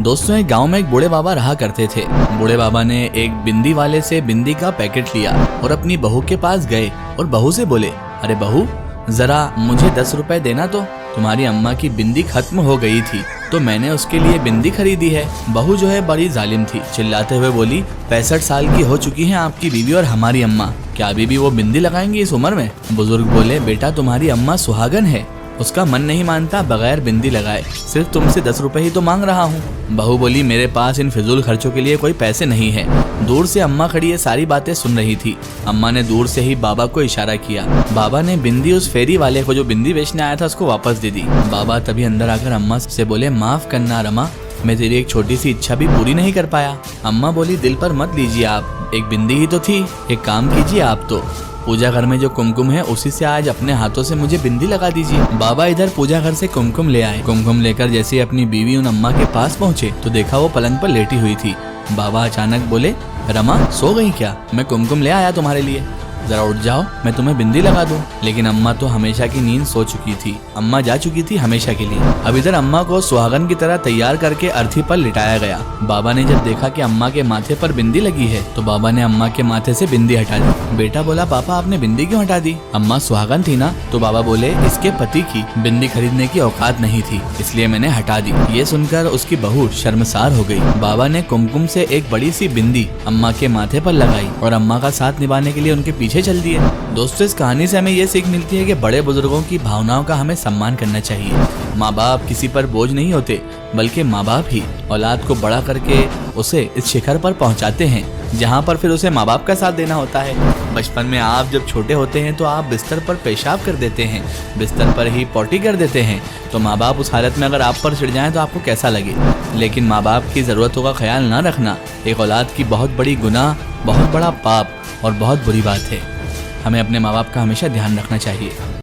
दोस्तों, एक गांव में एक बूढ़े बाबा रहा करते थे। बूढ़े बाबा ने एक बिंदी वाले से बिंदी का पैकेट लिया और अपनी बहू के पास गए और बहू से बोले, अरे बहू, जरा मुझे 10 रुपए देना तो, तुम्हारी अम्मा की बिंदी खत्म हो गई थी तो मैंने उसके लिए बिंदी खरीदी है। बहू जो है बड़ी जालिम थी, चिल्लाते हुए बोली, 65 साल की हो चुकी है आपकी बीवी और हमारी अम्मा, क्या अभी भी वो बिंदी लगाएंगी इस उम्र में? बुजुर्ग बोले, बेटा तुम्हारी अम्मा सुहागन है, उसका मन नहीं मानता बगैर बिंदी लगाए, सिर्फ तुमसे 10 रुपए ही तो मांग रहा हूँ। बहू बोली, मेरे पास इन फिजूल खर्चों के लिए कोई पैसे नहीं है। दूर से अम्मा खड़ी ये सारी बातें सुन रही थी। अम्मा ने दूर से ही बाबा को इशारा किया। बाबा ने बिंदी उस फेरी वाले को जो बिंदी बेचने आया था उसको वापस दे दी। बाबा तभी अंदर आकर अम्मा से बोले, माफ करना रमा, मैं तेरी एक छोटी सी इच्छा भी पूरी नहीं कर पाया। अम्मा बोली, दिल पर मत लीजिए आप, एक बिंदी ही तो थी, एक काम कीजिए आप तो पूजा घर में जो कुमकुम है उसी से आज अपने हाथों से मुझे बिंदी लगा दीजिए। बाबा इधर पूजा घर से कुमकुम ले आए। कुमकुम लेकर जैसे अपनी बीवी उन अम्मा के पास पहुँचे तो देखा वो पलंग पर लेटी हुई थी। बाबा अचानक बोले, रमा सो गई क्या? मैं कुमकुम ले आया तुम्हारे लिए, जरा उठ जाओ, मैं तुम्हें बिंदी लगा दूं। लेकिन अम्मा तो हमेशा की नींद सो चुकी थी, अम्मा जा चुकी थी हमेशा के लिए। अब इधर अम्मा को सुहागन की तरह तैयार करके अर्थी पर लिटाया गया। बाबा ने जब देखा कि अम्मा के माथे पर बिंदी लगी है तो बाबा ने अम्मा के माथे से बिंदी हटा दी। बेटा बोला, पापा आपने बिंदी क्यों हटा दी? अम्मा सुहागन थी ना, तो बाबा बोले, इसके पति की बिंदी खरीदने की औकात नहीं थी, इसलिए मैंने हटा दी। ये सुनकर उसकी बहू शर्मसार हो गई। बाबा ने कुमकुम से एक बड़ी सी बिंदी अम्मा के माथे पर लगाई और अम्मा का साथ निभाने के लिए उनके पीछे चल दिए। दोस्तों, इस कहानी से हमें ये सीख मिलती है कि बड़े बुजुर्गों की भावनाओं का हमें सम्मान करना चाहिए। माँ बाप किसी पर बोझ नहीं होते, बल्कि माँ बाप ही औलाद को बड़ा करके उसे इस शिखर पर पहुँचाते हैं जहाँ पर फिर उसे माँ बाप का साथ देना होता है। बचपन में आप जब छोटे होते हैं तो आप बिस्तर पर पेशाब कर देते हैं, बिस्तर पर ही पॉटी कर देते हैं, तो माँ बाप उस हालत में अगर आप पर चिढ़ जाएं तो आपको कैसा लगे? लेकिन माँ बाप की ज़रूरतों का ख्याल ना रखना एक औलाद की बहुत बड़ी गुनाह, बहुत बड़ा पाप और बहुत बुरी बात है। हमें अपने माँ बाप का हमेशा ध्यान रखना चाहिए।